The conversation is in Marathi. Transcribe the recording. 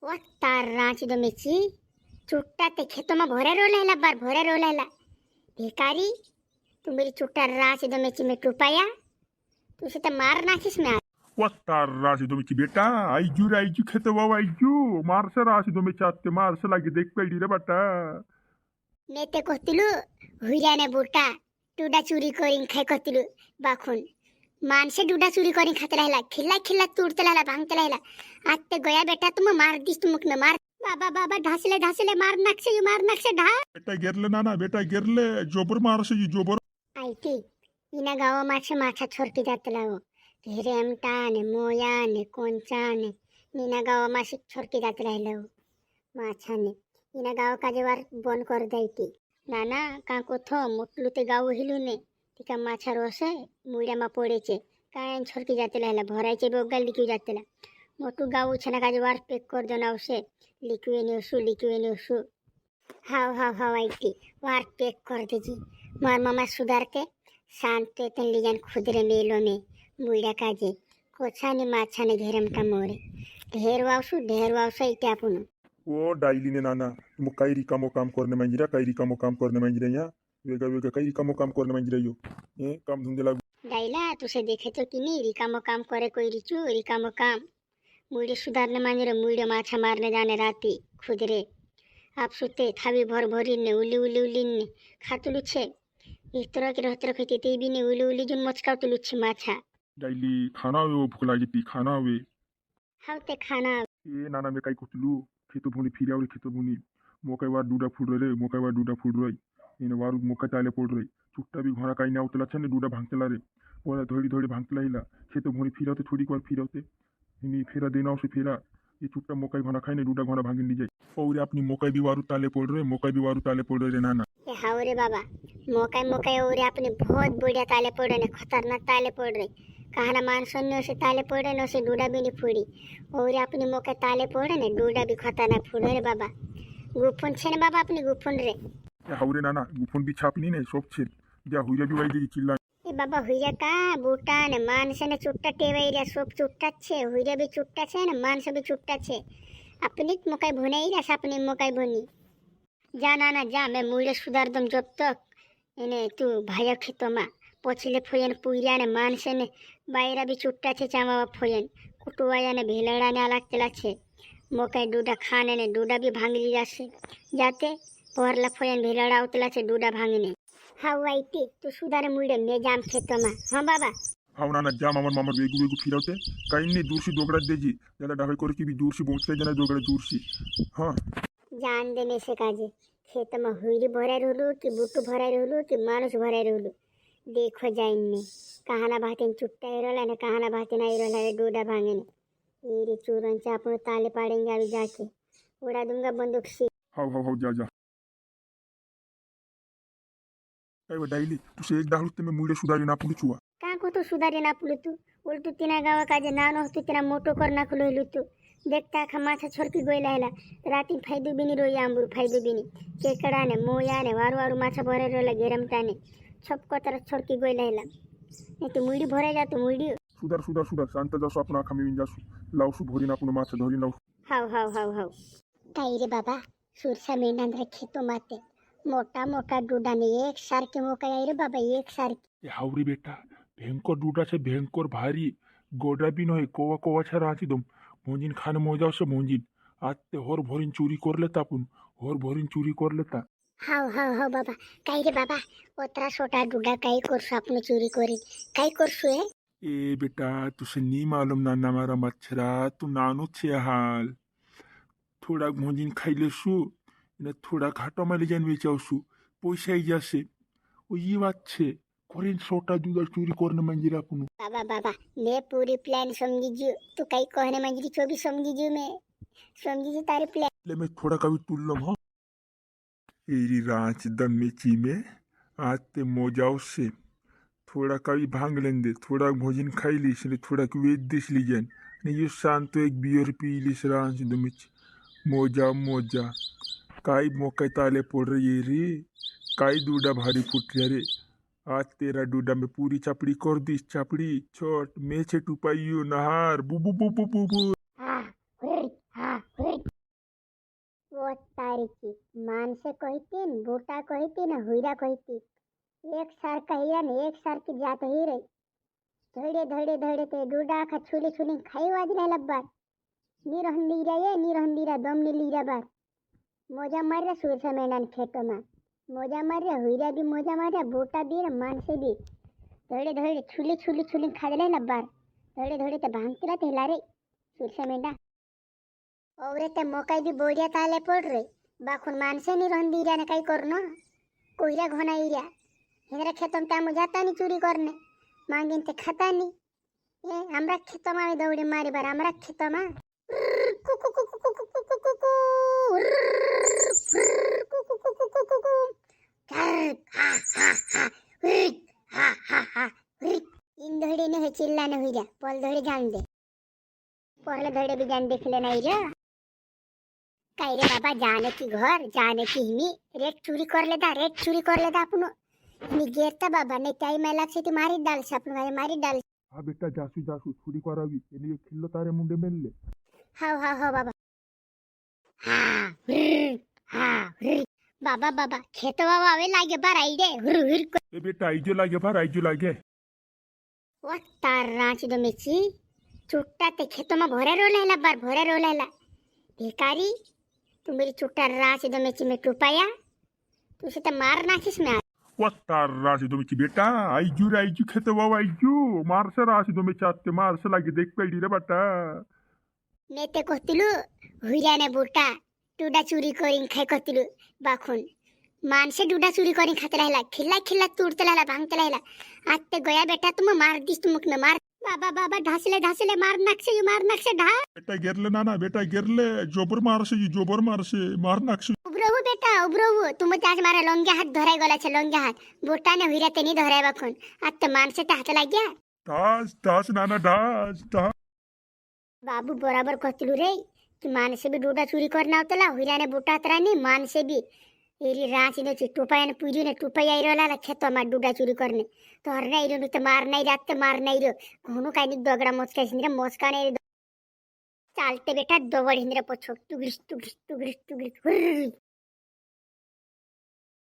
ओ ताराची दमेची चुट्टा ते खेतों में भरे रोलेला बार भरे रोलेला भिकारी तू मेरी चुट्टा राची दमेची में टुपाया तुझे तो मार नाखिस में Quattar rasi do miti beta, aiju khete bawa aiju, marse rasi do miti atte marse lagi dek pedi re bata. नेते कहतिलु हुइराने बुटा डुडा चोरी करिन खाइ कहतिलु बाखुन मानसे डुडा चोरी करिन खाते रहला खिल्ला खिल्ला तोड़ते रहला भांगते रहला आते गया बेटा तुम मार दिस तुमक में मार बाबा बाबा ढासले ढासले मार नाक से ढा Beta gerle nana, beta gerle, jobor marse ji jobor. आईती इना गावा माछे माछा छोरकी जाते लाओ घेरेमटा ने मोया ने कोंचा ने नीना गावा माछे छोरकी जाते रहला माछा ने इना गाव काजेवार बन कर द्यायती नाना का कोथो मोटलू ते गाव हिलूने तिका माछा रोसे मुड्यामा पोडेचे काय छोरकी जाते रहला भरायचे बोगल लिक्यू जातेला मोटू गाव छना काजेवार पेक कर देनावसे लिक्यू नेसू हाव आईती वार पेक कर देजी मार मामा सुधारते शांत तल्ली जान खुदरे मेलो में मुड्या काजे कोछाने माछाने घेरम का मोरे ढेर वावसू इथे आपण O daily ne nana, mo kai rikamo काम करने मंजिरा, kai rikamo काम करने मंजिरा या, वेगा वेगा kai rikamo काम करने मंजिरा यो. काम धंधे लागू. डायला तुसे देखे तो कि नहीं रिकामो काम करे कोई रिचू रिकामो काम मुड़े सुधारने मांजरे मुड़े माछा मारने जाने राती खुदरे आप सुते थावी भर भरी ने उली ने खातुलु छे इस तरह के रहते रखते ते भी ने उली जुन मचकाउ तुलु छे माछा Daily खाना वे वो भूख लागी थी खाना वे. हाउते खाना नाना में kai कुतलू, खेतो भूनी फिर आवरे खेतो भूनी, मोकाई वार डूडा फुड़ रहे, मोकाई वार डूडा फुड़ रही. इन वारू मोका चाले पड़ रही. चुट्टा भी घोड़ा काई ना उतला छने डूडा भांगते ला रे. ओला थोड़ी थोड़ी भांगते लाइला. खेतो भूनी फिर आवते थोड़ी बार फिर आवते. इनी फेरा देना उसे फेरा. ये चुट्टा मोकाई घोड़ा खाई ने डूडा घोड़ा भांगे नहीं जाए. और अपनी मोकाई भी वारू ताले पड़ रहे, मोकाई भी वारू ताले पड़ रहे नाना. हावरे बाबा मोकाई और अपने बहुत बढ़िया ताले पड़े ने खतरनाक ताले पड़ रहे कहना मानसन्य से ताले पड़े न से डूडा भी नहीं फूड़ी और अपनी मोके ताले पड़े ने डूडा भी खतरनाक फूड़े रे बाबा गुफुन छे ने बाबा अपनी गुफुन रे हावरे नाना गुफुन भी छापनी ने सब छे जा हुइया भी वाई दी चिल्ला. ए बाबा हुइया का बूटा ने मानसे ने चुट्टा टेवाई रे सब चुट्टा छे हुइया भी चुट्टा छे ने मानसे भी चुट्टा छे अपनी मोकाई भुनाई रे अपनी मोकाई भुनी जा नाना जा मैं मूल्य सुधार दम जब तक इने तू भाया खेतो मा पछले फोयन पुइरा ने मानसे ने बायरा भी चुट्टा छे चामा फोयन कुटुवाया ने भेलड़ा ने अलग चला छे मोकाई डूडा खाने ने डूडा भी भांगली जासे जाते पोहरला फोयन भेलड़ा उतला छे डूडा भांगने हाउ आईती तू सुधार मूल्य में जाम खेतो मा हां बाबा हाव नाना जा मामर वेगू वेगू फिरावते काही नाही दूरशी दोगडा देजी त्याला डावे कर की भी दूरशी पहुंचते जना दोगडा दूरशी. हां जान देने से काजे खेत में हुईरी भराई रहलू कि बुट्टू भराई रहलू कि मानुष भराई रहलू देखो जाइने कहाना भातीन चुट्टा इरोला ने कहाना भातीन इरोला रे डूडा भांगने ये चूरन से अपन ताले पाड़ेंगे अभी जाके उड़ा दूंगा बंदूक से हाव जा काय डायली तुझे एक दाहलू ते मुळे सुधारी ना पुडचुवा का को तू सुधारी ना पुलू तू उलटू तिना गावा काजे नानो तू तिना मोटो कर ना खुलो तू देखता खा माछा छोड़की गोयला हैला राती फायदू बिनी रोई आंबूर फायदू बिनी केकड़ा ने मोया ने वारू माछा भरे रोला गेरमटा ने छपको तरह छोड़की गोयला हैला नहीं तो मुड़ी भरे जा तो मुड़ी सुधार शांत जासो आपण आखा मिविन जासो लावसु भोरीन आपण माछा धरी लावसु हाव काही रे बाबा सुरसा मेंढांद्र खेतो माते मोटा डूडा ने एक सारखे मोका रे बाबा एक सारखे हावरी बेटा भयंकर डूडा से भयंकर भारी गोडा भी नहे कोवा छा राची दम मोंजिन खान मोजाव से मोंजिन आज ते होर भोरीन चोरी कर लेता आपण होर भोरीन चोरी कर लेता. हाव बाबा काही रे बाबा ओतरा छोटा डूडा काही करसु आपण चोरी करीन काही करसु है ए बेटा तुझे नी मालूम नाना मारा मच्छरा तू नानो छे हाल थोड़ा मोंजिन खाई लेसु ने थोड़ा घाटो में ले जान वेचावसु पैसा ही जासे ओ ये बात छे कोरेन छोटा डूडा चोरी करने मंजिरा आपण बाबा मैं पूरी प्लान समझी जू तू काही कहने मंजरी चो भी समझी जू मैं समझी जू तारी प्लान ले मैं थोड़ा कभी तुल्लम हाँ एरी रांच दम में चीमे आज ते मोजाव से थोड़ा कभी भांग लेंदे थोड़ा भोजन खाई लीस ने थोड़ा वेद दिस लीजन ने ये शांत एक बियर पी लीस रांच दम मोजा काई मोके ताले पड़ रही रे काई डूडा भारी फुट रे आज तेरा डूडा में पूरी चापड़ी कर दी चापड़ी छोट मैं छे टुपाइयो नहार बू बू बू बू बू बू हाँ भिकारीची माणसं कहितीन बोटा कहितीन हुईरा कहिती एक सारखा हिरा ने एक सारखी जात हिरे धडे धडे धडे ते डुडा खा छुली छुली खाई वाजला लब्बार निरहंदीरा ये निरहंदीरा दम नीलीरा बार मोजा मार्या सूरसा मेंढान खेतोमा मोजा मार्या हुईरा भी मोजा मार्या बोटा भी र माणसे भी धडे धडे छुली छुली छुली खाजले लब्बार धडे धडे ते भांगतीला ते हिला रे सूरसा मेंढा ओवरे ते मोकाई भी बोडिया ताले पड रे बाखून माणसे निरहंदीरा ने काही करू कोयरा घोना इऱ्या हिंद्रा खेतोम त्यामु जाता नहीं चोरी करने मांगिन ते खाता नहीं ए हमरा खेतोमा में दौड़े मारी बार हमरा खेतोमा इन धड़े ने चिल्ला ने हुई जा पल धड़े जान दे पहले धड़े भी जान देख लेना ही जा काय रे बाबा जाने की घर जाने की हिमी रेट चोरी कर लेता आपण मी गेरता बाबा नाही त्याही मला ती मारी डाल आपण मारी डाल हा बेटा जासू जासू चोरी करावी एने एक खिल्लो तारे मुंडे मेलले हाव बाबा बाबा बाबा खेत बाबा आवे लागे बार आईडे हुर ए बेटा आईजो लागे वा तार रांची दो मेची चुट्टा ते खेतोमा भोरे रोलायला भिकारी तू मेरी चुट्टा रांची दो मेची में टुपाया तुझे तो मार नाखीस मैं वत्तार राशी तुम्ही बेटा आईजू खेत बाबा आईजू मारस राशी तुम्ही चाते मारस लागे देख पेडी रे बटा नेते कहतिलु हुइराने बुटा टुडा चोरी करिन खाय कहतिलु बाखुन मानसे डुडा चोरी करिन खाते रहला खिल्ला तोड़ते रहला भांगते रहला आते गया बेटा तुम मार दिस तुम में मार बाबा ढासले मार नाकसे ढा बेटा गिरले जोबर मारसे मार नाकसे उब्रहु तुम त्याच मारा लंग्या हात धराय गला छे लंग्या हात बोटाने हुइरा तेनी धराय बाखुन आते मानसे हात लाग्या ढास नाना ढास बाबू बराबर कहतिलु रे कि मानसे भी डुडा चोरी करना होतला हुइराने बोटा तरानी मानसे भी एरी रांची ने टुपायाने पुरीने टुपाया इरोला खेतो मा डुडा चोरी करने तो हरना इरो तो मार नहीं रात मार नहीं रो घोनु काय नि दगड़ा मोचका हिंद्रे मोचका ने चालते बेटा दवड़ हिंद्रे पछो टुगरिस